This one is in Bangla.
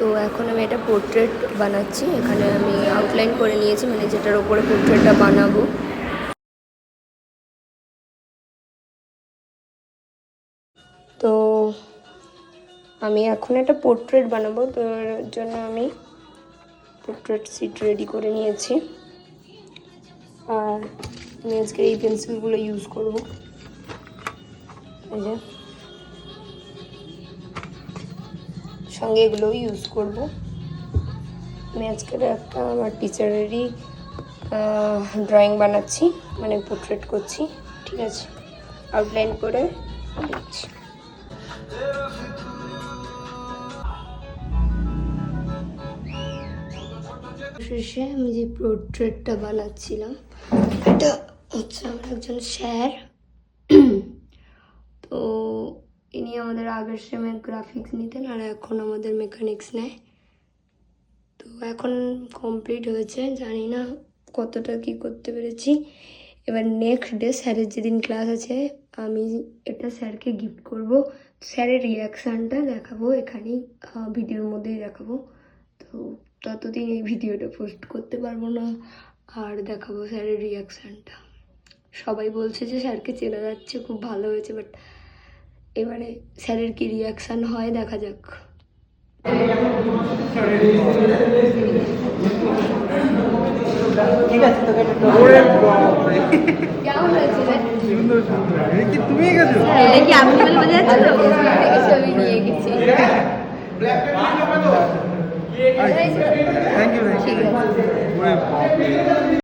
তো এখন আমি এটা পোর্ট্রেট বানাচ্ছি। এখানে আমি আউটলাইন করে নিয়েছি, মানে যেটার ওপরে পোর্ট্রেটটা বানাবো। তো আমি এখন একটা পোর্ট্রেট বানাবো, তো এর জন্য আমি পোর্ট্রেট সিট রেডি করে নিয়েছি। আর আমি আজকে এই পেন্সিলগুলো ইউজ করব। এই যে সঙ্গে এগুলোও ইউজ করব। আমি আজকের একটা আমার টিচারেরই ড্রয়িং বানাচ্ছি, মানে পোর্ট্রেট করছি। ঠিক আছে, আউটলাইন করে দিচ্ছি। শেষে আমি যে পোর্ট্রেটটা বানাচ্ছিলাম, এটা হচ্ছে আমার একজন স্যার। তো ইনি আমাদের আগের সেমে গ্রাফিক্স নিতেন, আর এখন আমাদের মেকানিক্স নেয়। তো এখন কমপ্লিট হয়েছে, জানি না কতটা কি করতে পেরেছি। এবার নেক্সট ডে স্যারের যেদিন ক্লাস আছে, আমি এটা স্যারকে গিফট করব। স্যারের রিয়াকশানটা দেখাবো এখানেই, ভিডিওর মধ্যেই দেখাবো। তো ততদিন এই ভিডিওটা পোস্ট করতে পারবো না, আর দেখাবো স্যারের রিয়াকশানটা। সবাই বলছে যে স্যারকে চেনা যাচ্ছে, খুব ভালো হয়েছে, বাট এবারে স্যারের কি রিয়াকশান হয় দেখা যাক। ঠিক আছে, তোকে কেমন হয়েছে রে? সুন্দর সুন্দর। এটা কি তুমি গেছো? এটা কি আপনি বলে বোঝা যাচ্ছে তো? ছবি নিয়ে গেছি। Thank you. ঠিক আছে।